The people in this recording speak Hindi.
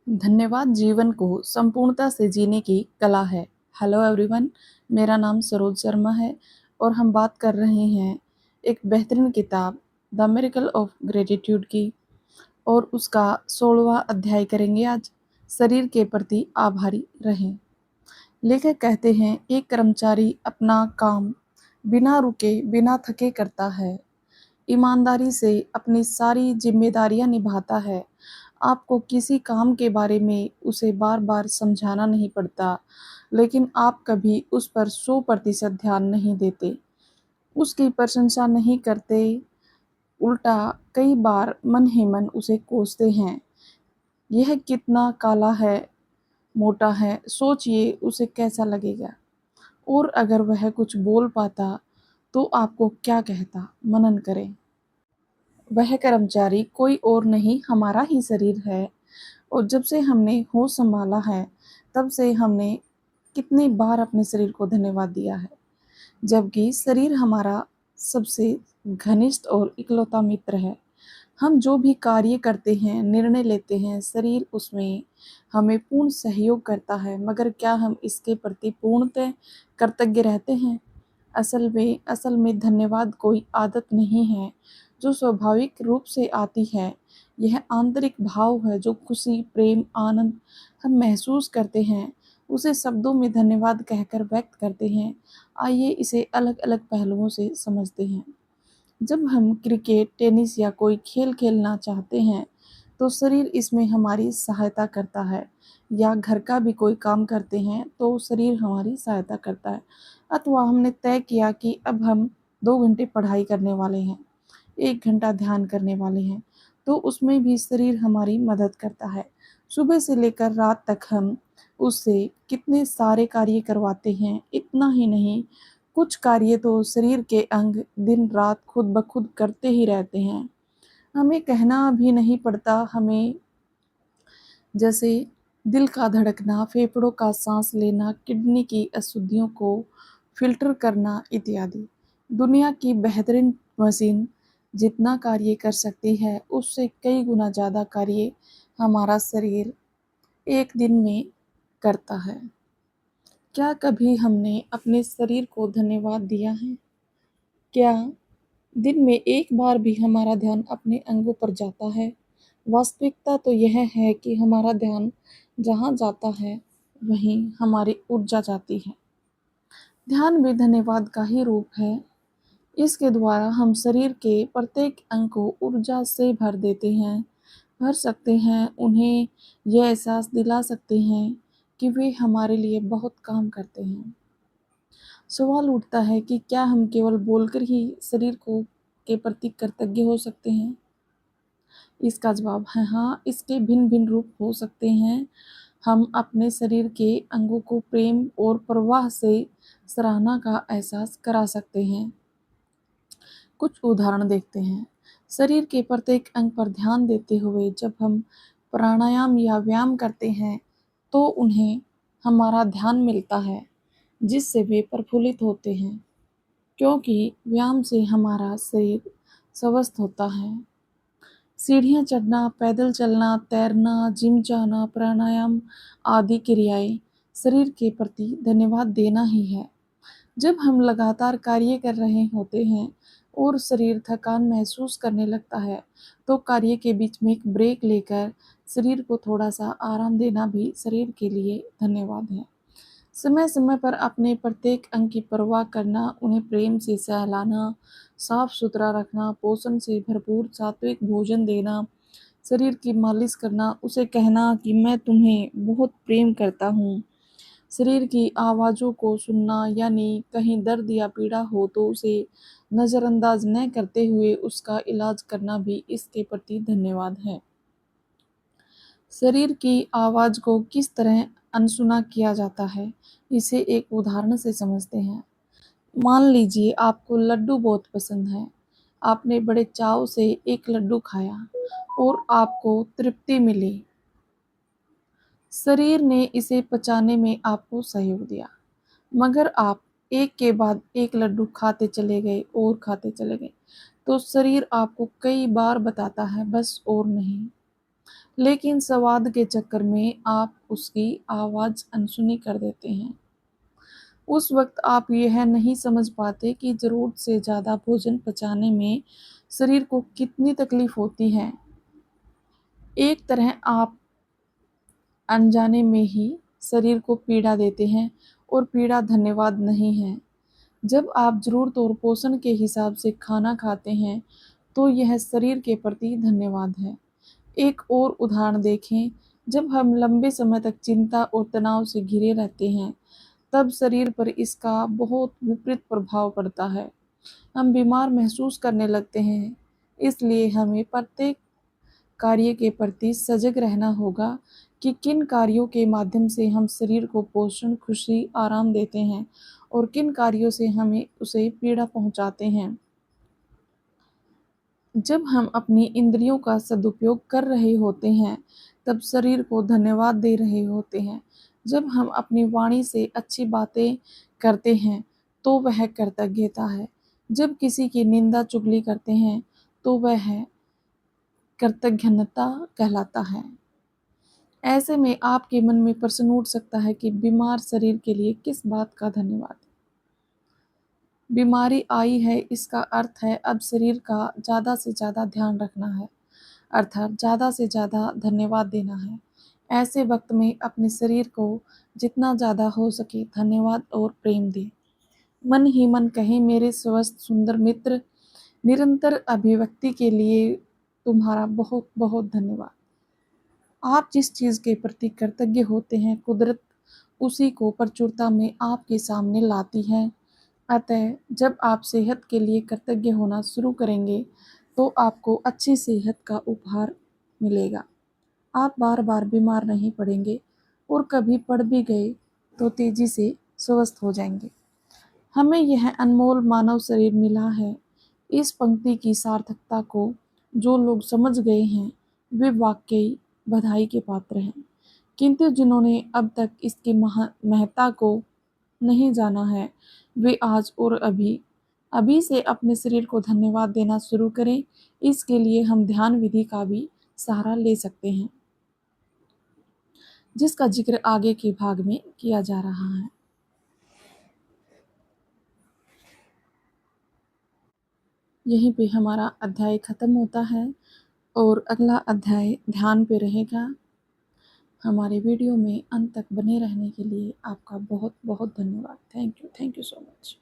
धन्यवाद जीवन को संपूर्णता से जीने की कला है। हेलो एवरीवन, मेरा नाम सरोज शर्मा है और हम बात कर रहे हैं एक बेहतरीन किताब द मिरेकल ऑफ ग्रेटिट्यूड की और उसका 16वां अध्याय करेंगे आज। शरीर के प्रति आभारी रहें। लेखक कहते हैं, एक कर्मचारी अपना काम बिना रुके बिना थके करता है, ईमानदारी से अपनी सारी जिम्मेदारियां निभाता है। आपको किसी काम के बारे में उसे बार-बार समझाना नहीं पड़ता, लेकिन आप कभी उस पर 100% ध्यान नहीं देते। उसकी प्रशंसा नहीं करते, उल्टा कई बार मन ही मन उसे कोसते हैं। यह कितना काला है, मोटा है, सोचिए उसे कैसा लगेगा। और अगर वह कुछ बोल पाता, तो आपको क्या कहता? मनन करें। वह कर्मचारी कोई और नहीं, हमारा ही शरीर है। और जब से हमने होश संभाला है, तब से हमने कितनी बार अपने शरीर को धन्यवाद दिया है। जबकि शरीर हमारा सबसे घनिष्ठ और इकलौता मित्र है। हम जो भी कार्य करते हैं, निर्णय लेते हैं, शरीर उसमें हमें पूर्ण सहयोग करता है, मगर क्या हम इसके प्रति पूर्णतः कृतज्ञ रहते हैं? असल में धन्यवाद कोई आदत नहीं है जो स्वाभाविक रूप से आती है। यह आंतरिक भाव है जो खुशी, प्रेम, आनंद हम महसूस करते हैं, उसे शब्दों में धन्यवाद कहकर व्यक्त करते हैं। आइए इसे अलग-अलग पहलुओं से समझते हैं। जब हम क्रिकेट, टेनिस या कोई खेल खेलना चाहते हैं, तो शरीर इसमें हमारी सहायता करता है, या घर का भी कोई काम करते हैं तो शरीर हमारी सहायता करता है। अथवा हमने तय किया कि अब हम 2 घंटे पढ़ाई करने वाले हैं, 1 घंटा ध्यान करने वाले हैं, तो उसमें भी शरीर हमारी मदद करता है। सुबह से लेकर रात तक हम उससे कितने सारे कार्य करवाते हैं, इतना ही नहीं, कुछ कार्य तो शरीर के अंग दिन-रात खुद ब खुद करते ही रहते हैं। हमें कहना भी नहीं पड़ता, हमें जैसे दिल का धड़कना, फेफड़ों का साँस लेना, किडनी की अशुद्धियों को फ़िल्टर करना इत्यादि। दुनिया की बेहतरीन मशीन जितना कार्य कर सकती है, उससे कई गुना ज़्यादा कार्य हमारा शरीर एक दिन में करता है। क्या कभी हमने अपने शरीर को धन्यवाद दिया है? क्या दिन में एक बार भी हमारा ध्यान अपने अंगों पर जाता है? वास्तविकता तो यह है कि हमारा ध्यान जहाँ जाता है, वहीं हमारी ऊर्जा जाती है। ध्यान भी धन्यवाद का ही रूप है। इसके द्वारा हम शरीर के प्रत्येक अंग को ऊर्जा से भर सकते हैं, उन्हें यह एहसास दिला सकते हैं कि वे हमारे लिए बहुत काम करते हैं। सवाल उठता है कि क्या हम केवल बोलकर ही शरीर को के प्रति कृतज्ञ हो सकते हैं? इसका जवाब है हाँ, इसके भिन्न-भिन्न रूप हो सकते हैं। हम अपने शरीर के अंगों को प्रेम और प्रवाह से सराहना का एहसास करा सकते हैं। कुछ उदाहरण देखते हैं। शरीर के प्रत्येक अंग पर ध्यान देते हुए जब हम प्राणायाम या व्यायाम करते हैं, तो उन्हें हमारा ध्यान मिलता है, जिससे वे प्रफुल्लित होते हैं। क्योंकि व्यायाम से हमारा शरीर स्वस्थ होता है। सीढ़ियाँ चढ़ना, पैदल चलना, तैरना, जिम जाना, प्राणायाम आदि क्रियाएँ शरीर के प्रति धन्यवाद देना ही है। जब हम लगातार कार्य कर रहे होते हैं और शरीर थकान महसूस करने लगता है, तो कार्य के बीच में एक ब्रेक लेकर शरीर को थोड़ा-सा आराम देना भी शरीर के लिए धन्यवाद है। समय-समय पर अपने प्रत्येक अंग की परवाह करना, उन्हें प्रेम से सहलाना, साफ-सुथरा रखना, पोषण से भरपूर सात्विक भोजन देना, शरीर की मालिश करना, उसे कहना कि मैं तुम्हें बहुत प्रेम करता हूँ। शरीर की आवाज़ों को सुनना, यानी कहीं दर्द या पीड़ा हो तो उसे नज़रअंदाज न करते हुए उसका इलाज करना भी इसके प्रति धन्यवाद है। शरीर की आवाज़ को किस तरह अनसुना किया जाता है, इसे एक उदाहरण से समझते हैं। मान लीजिए आपको लड्डू बहुत पसंद है। आपने बड़े चाव से एक लड्डू खाया और आपको तृप्ति मिली। शरीर ने इसे पचाने में आपको सहयोग दिया। मगर आप एक के बाद एक लड्डू खाते चले गए और खाते चले गए, तो शरीर आपको कई बार बताता है बस और नहीं। लेकिन स्वाद के चक्कर में आप उसकी आवाज़ अनसुनी कर देते हैं। उस वक़्त आप यह नहीं समझ पाते कि ज़रूरत से ज़्यादा भोजन पचाने में शरीर को कितनी तकलीफ़ होती है। एक तरह आप अनजाने में ही शरीर को पीड़ा देते हैं और पीड़ा धन्यवाद नहीं है। जब आप ज़रूरत और पोषण के हिसाब से खाना खाते हैं, तो यह शरीर के प्रति धन्यवाद है। एक और उदाहरण देखें, जब हम लंबे समय तक चिंता और तनाव से घिरे रहते हैं, तब शरीर पर इसका बहुत विपरीत प्रभाव पड़ता है। हम बीमार महसूस करने लगते हैं, इसलिए हमें प्रत्येक कार्य के प्रति सजग रहना होगा कि किन कार्यों के माध्यम से हम शरीर को पोषण, खुशी, आराम देते हैं और किन कार्यों से हमें उसे पीड़ा पहुंचाते हैं। जब हम अपनी इंद्रियों का सदुपयोग कर रहे होते हैं, तब शरीर को धन्यवाद दे रहे होते हैं। जब हम अपनी वाणी से अच्छी बातें करते हैं, तो वह कृतज्ञता है। जब किसी की निंदा चुगली करते हैं, तो वह कृतघ्नता कहलाता है। ऐसे में आपके मन में प्रश्न उठ सकता है कि बीमार शरीर के लिए किस बात का धन्यवाद? बीमारी आई है, इसका अर्थ है अब शरीर का ज़्यादा से ज़्यादा ध्यान रखना है, अर्थात ज़्यादा से ज़्यादा धन्यवाद देना है। ऐसे वक्त में अपने शरीर को जितना ज़्यादा हो सके धन्यवाद और प्रेम दें। मन ही मन कहें, मेरे स्वस्थ सुंदर मित्र, निरंतर अभिव्यक्ति के लिए तुम्हारा बहुत बहुत धन्यवाद। आप जिस चीज़ के प्रति कृतज्ञ होते हैं, कुदरत उसी को प्रचुरता में आपके सामने लाती है। अतः जब आप सेहत के लिए कृतज्ञ होना शुरू करेंगे, तो आपको अच्छी सेहत का उपहार मिलेगा। आप बार-बार बीमार नहीं पड़ेंगे और कभी पड़ भी गए तो तेज़ी से स्वस्थ हो जाएंगे। हमें यह अनमोल मानव शरीर मिला है। इस पंक्ति की सार्थकता को जो लोग समझ गए हैं, वे वाक़ई बधाई के पात्र हैं। किंतु जिन्होंने अब तक इसकी महत्ता को नहीं जाना है, वे आज और अभी से अपने शरीर को धन्यवाद देना शुरू करें। इसके लिए हम ध्यान विधि का भी सहारा ले सकते हैं, जिसका जिक्र आगे के भाग में किया जा रहा है। यहीं पे हमारा अध्याय खत्म होता है और अगला अध्याय ध्यान पे रहेगा। हमारे वीडियो में अंत तक बने रहने के लिए आपका बहुत बहुत धन्यवाद। Thank you so much.